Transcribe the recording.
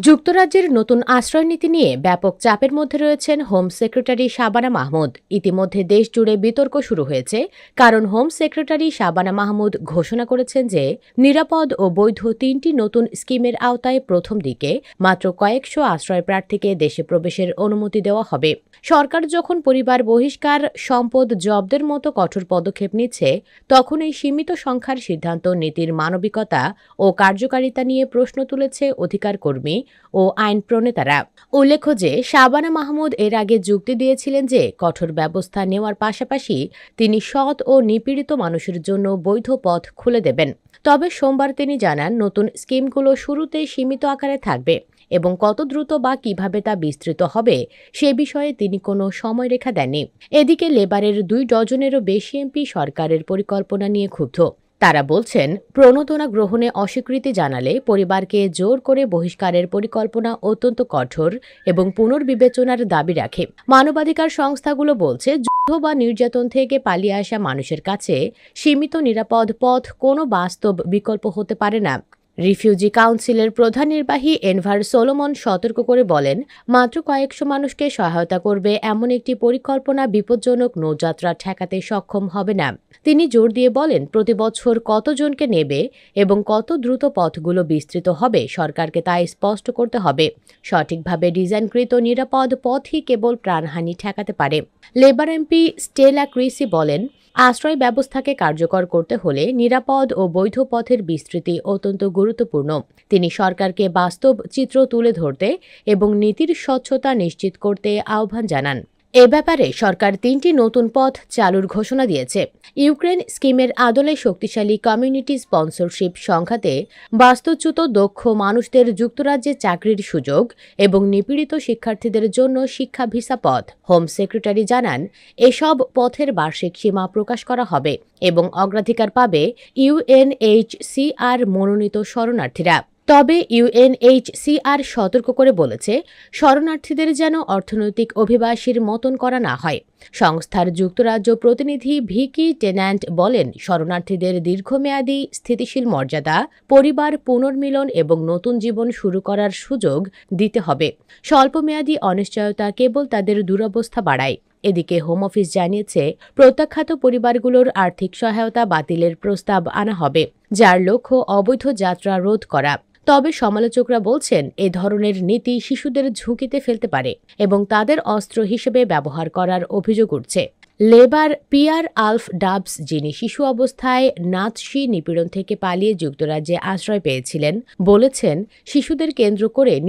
যুক্তরাজ্যের নতুন আশ্রয়নীতি নিয়ে ব্যাপক চাপের মধ্যে রয়েছেন হোম সেক্রেটারি শাবানা মাহমুদ। ইতিমধ্যে দেশ জুড়ে বিতর্ক শুরু হয়েছে, কারণ হোম সেক্রেটারি শাবানা মাহমুদ ঘোষণা করেছেন যে নিরাপদ ও বৈধ তিনটি নতুন স্কিমের আওতায় প্রথম দিকে মাত্র কয়েকশো আশ্রয় প্রার্থীকে দেশে প্রবেশের অনুমতি দেওয়া হবে। সরকার যখন পরিবার বহিষ্কার, সম্পদ জব্দের মতো কঠোর পদক্ষেপ নিচ্ছে, তখন এই সীমিত সংখ্যার সিদ্ধান্ত নীতির মানবিকতা ও কার্যকারিতা নিয়ে প্রশ্ন তুলেছে অধিকার কর্মী ও আইন প্রণেতারা। উল্লেখ্য যে শাবানা মাহমুদ এর আগে যুক্তি দিয়েছিলেন যে কঠোর ব্যবস্থা নেওয়ার পাশাপাশি তিনি সৎ ও নিপীড়িত মানুষের জন্য বৈধ পথ খুলে দেবেন। তবে সোমবার তিনি জানান, নতুন স্কিমগুলো শুরুতে সীমিত আকারে থাকবে এবং কত দ্রুত বা কিভাবে তা বিস্তৃত হবে সে বিষয়ে তিনি কোনো সময়রেখা দেননি। এদিকে লেবারের 2 ডজনেরও বেশি এমপি সরকারের পরিকল্পনা নিয়ে ক্ষুব্ধ। তারা বলছেন, প্রণোদনা গ্রহণে অস্বীকৃতি জানালে পরিবারকে জোর করে বহিষ্কারের পরিকল্পনা অত্যন্ত কঠোর এবং পুনর্বিবেচনার দাবি রাখে। মানবাধিকার সংস্থাগুলো বলছে, যুদ্ধ বা নির্যাতন থেকে পালিয়ে আসা মানুষের কাছে সীমিত নিরাপদ পথ কোনো বাস্তব বিকল্প হতে পারে না। রিফিউজি কাউন্সিলের প্রধান নির্বাহী এনভার সোলোমন সতর্ক করে বলেন, মাত্র কয়েকশো মানুষকে সহায়তা করবে এমন একটি পরিকল্পনা বিপজ্জনক নৌযাত্রা ঠেকাতে সক্ষম হবে না। তিনি জোর দিয়ে বলেন, প্রতি বছর কতজনকে নেবে এবং কত দ্রুত পথগুলো বিস্তৃত হবে সরকারকে তা স্পষ্ট করতে হবে। সঠিকভাবে ডিজাইনকৃত নিরাপদ পথই কেবল প্রাণহানি ঠেকাতে পারে। লেবার এমপি স্টেলা ক্রিসি বলেন, আশ্রয় ব্যবস্থাকে কার্যকর করতে হলে নিরাপদ ও বৈধ পথের বিস্তৃতি অত্যন্ত গুরুত্বপূর্ণ। তিনি সরকারকে বাস্তব চিত্র তুলে ধরতে এবং নীতির স্বচ্ছতা নিশ্চিত করতে আহ্বান জানান। এ ব্যাপারে সরকার 3টি নতুন পথ চালুর ঘোষণা দিয়েছে। ইউক্রেন স্কিমের আদলে শক্তিশালী কমিউনিটি স্পন্সরশিপ সংখ্যাতে বাস্তুচ্যুত দক্ষ মানুষদের যুক্তরাজ্যে চাকরির সুযোগ এবং নিপীড়িত শিক্ষার্থীদের জন্য শিক্ষা ভিসা পথ। হোম সেক্রেটারি জানান, এসব পথের বার্ষিক সীমা প্রকাশ করা হবে এবং অগ্রাধিকার পাবে ইউএনএইচসিআর মনোনীত শরণার্থীরা। তবে ইউএনএইচসিআর সতর্ক করে বলেছে, শরণার্থীদের যেন অর্থনৈতিক অভিবাসীর মতন করা না হয়। সংস্থার যুক্তরাজ্য প্রতিনিধি ভিকি টেন্যান্ট বলেন, শরণার্থীদের দীর্ঘমেয়াদী স্থিতিশীল মর্যাদা, পরিবার পুনর্মিলন এবং নতুন জীবন শুরু করার সুযোগ দিতে হবে। স্বল্পমেয়াদী অনিশ্চয়তা কেবল তাদের দুরবস্থা বাড়ায়। এদিকে হোম অফিস জানিয়েছে, প্রত্যাখ্যাত পরিবারগুলোর আর্থিক সহায়তা বাতিলের প্রস্তাব আনা হবে, যার লক্ষ্য অবৈধ যাত্রা রোধ করা। তবে সমালোচকরা বলছেন, এ ধরনের নীতি শিশুদের ঝুঁকিতে ফেলতে পারে এবং তাদের অস্ত্র হিসেবে ব্যবহার করার অভিযোগ উঠছে। লেবার পিয়ার আলফ ডাবস, যিনি শিশু অবস্থায় নাৎসি নিপীড়ন থেকে পালিয়ে যুক্তরাজ্যে আশ্রয় পেয়েছিলেন, বলেছেন, শিশুদের কেন্দ্র করে